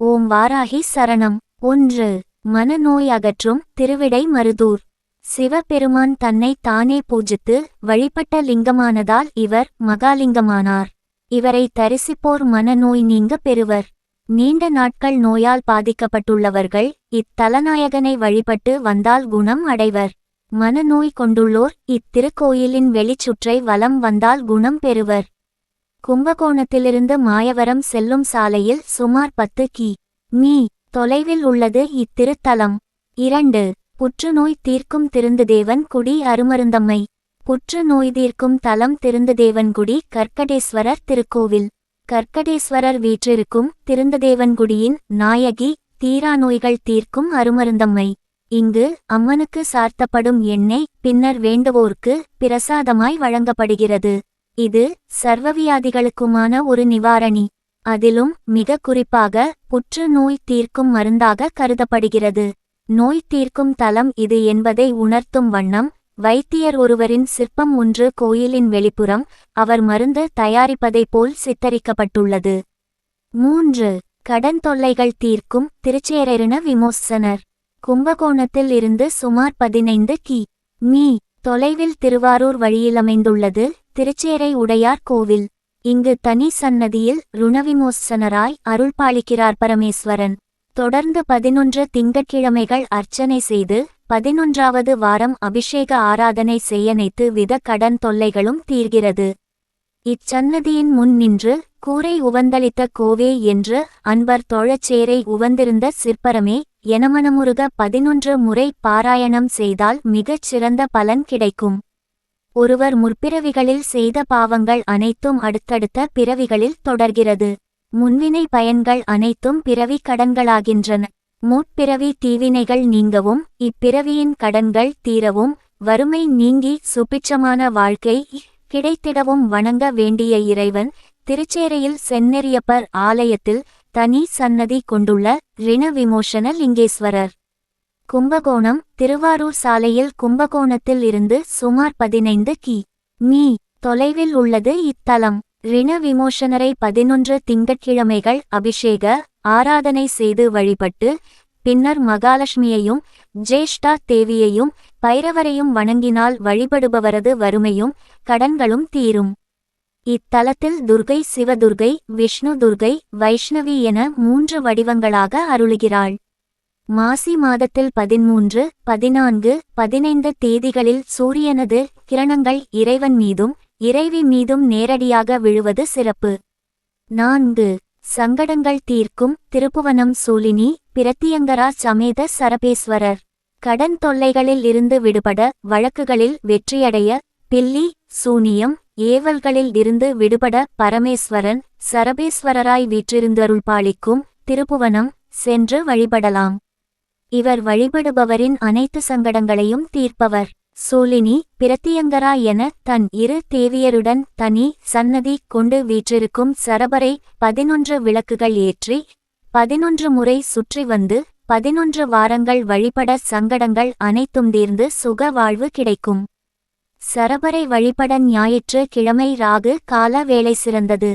ஓம் வாராகி சரணம். 1. மனநோய் அகற்றும் திருவிடை மருதூர். சிவபெருமான் தன்னை தானே பூஜித்து வழிபட்ட லிங்கமானதால் இவர் மகாலிங்கமானார். இவரை தரிசிப்போர் மனநோய் நீங்க பெறுவர். நீண்ட நாட்கள் நோயால் பாதிக்கப்பட்டுள்ளவர்கள் இத்தலநாயகனை வழிபட்டு வந்தால் குணம் அடைவர். மனநோய் கொண்டுள்ளோர் இத்திருக்கோயிலின் வெளிச்சுற்றை வலம் வந்தால் குணம் பெறுவர். கும்பகோணத்திலிருந்து மாயவரம் செல்லும் சாலையில் சுமார் 10 கி.மீ. தொலைவில் உள்ளது இத்திருத்தலம். 2. புற்றுநோய் தீர்க்கும் திருந்துதேவன் குடி அருமருந்தம்மை. புற்றுநோய் தீர்க்கும் தலம் திருந்துதேவன்குடி கற்கடேஸ்வரர் திருக்கோவில். கற்கடேஸ்வரர் வீற்றிருக்கும் திருந்துதேவன்குடியின் நாயகி தீரா நோய்கள் தீர்க்கும் அருமருந்தம்மை. இங்கு அம்மனுக்கு சார்த்தப்படும் எண்ணெய் பின்னர் வேண்டுவோர்க்கு பிரசாதமாய் வழங்கப்படுகிறது. இது சர்வவியாதிகளுக்குமான ஒரு நிவாரணி. அதிலும் மிக குறிப்பாக புற்று நோய் தீர்க்கும் மருந்தாக கருதப்படுகிறது. நோய் தீர்க்கும் தலம் இது என்பதை உணர்த்தும் வண்ணம் வைத்தியர் ஒருவரின் சிற்பம் ஒன்று கோயிலின் வெளிப்புறம் அவர் மருந்து தயாரிப்பதைப் போல் சித்தரிக்கப்பட்டுள்ளது. 3. கடன் தொல்லைகள் தீர்க்கும் திருச்சேரருண விமோசனர். கும்பகோணத்தில் இருந்து சுமார் 15 கி.மீ. தொலைவில் திருவாரூர் வழியிலமைந்துள்ளது திருச்சேரை உடையார் கோவில். இங்கு தனி சன்னதியில் ருணவிமோசனராய் அருள்பாலிக்கிறார் பரமேஸ்வரன். தொடர்ந்து 11 திங்கட்கிழமைகள் அர்ச்சனை செய்து 11வது வாரம் அபிஷேக ஆராதனை செய்யனைத்து வித கடன் தொல்லைகளும் தீர்கிறது. இச்சன்னதியின் முன் நின்று கூரை உவந்தளித்த கோவே என்று அன்பர் தொழச்சேரை உவந்திருந்த சிற்பரமே எனமனமுருக 11 முறை பாராயணம் செய்தால் மிகச் சிறந்த பலன் கிடைக்கும். ஒருவர் முற்பிறவிகளில் செய்த பாவங்கள் அனைத்தும் அடுத்தடுத்த பிறவிகளில் தொடர்கிறது. முன்வினை பயன்கள் அனைத்தும் பிறவி கடன்களாகின்றன. முற்பிறவி தீவினைகள் நீங்கவும் இப்பிறவியின் கடன்கள் தீரவும் வறுமை நீங்கி சுபிட்சமான வாழ்க்கை கிடைத்திடவும் வணங்க வேண்டிய இறைவன் திருச்சேரையில் செந்நெறியப்பர் ஆலயத்தில் தனி சன்னதி கொண்டுள்ள ரிண விமோசன லிங்கேஸ்வரர். கும்பகோணம் திருவாரூர் சாலையில் கும்பகோணத்தில் இருந்து சுமார் 15 கி.மீ. தொலைவில் உள்ளது இத்தலம். ரிண விமோசனரை 11 திங்கட்கிழமைகள் அபிஷேக ஆராதனை செய்து வழிபட்டு பின்னர் மகாலட்சுமியையும் ஜேஷ்டா தேவியையும் பைரவரையும் வணங்கினால் வழிபடுபவரது வறுமையும் கடன்களும் தீரும். இத்தலத்தில் துர்கை சிவதுர்கை விஷ்ணு துர்கை வைஷ்ணவி என 3 வடிவங்களாக அருளுகிறாள். மாசி மாதத்தில் 13, 14, 15 தேதிகளில் சூரியனது கிரணங்கள் இறைவன் மீதும் இறைவி மீதும் நேரடியாக விழுவது சிறப்பு. 4. சங்கடங்கள் தீர்க்கும் திருப்புவனம் சூலினி பிரத்தியங்கரா சமேத சரபேஸ்வரர். கடன் தொல்லைகளில் இருந்து விடுபட வழக்குகளில் வெற்றியடைய பில்லி சூனியம் ஏவல்களில் இருந்து விடுபட பரமேஸ்வரன் சரபேஸ்வரராய் வீற்றிருந்தருள்பாலிக்கும் திருப்புவனம் சென்று வழிபடலாம். இவர் வழிபடுபவரின் அனைத்து சங்கடங்களையும் தீர்ப்பவர். சூலினி பிரத்தியங்கரா என தன் 2 தேவியருடன் தனி சன்னதி கொண்டு வீற்றிருக்கும் சரபரை 11 விளக்குகள் ஏற்றி 11 முறை சுற்றி வந்து 11 வாரங்கள் வழிபட சங்கடங்கள் அனைத்தும் தீர்ந்து சுக வாழ்வு கிடைக்கும். சரபரை வழிபட ஞாயிற்று கிழமை ராகு கால வேளை சிறந்தது.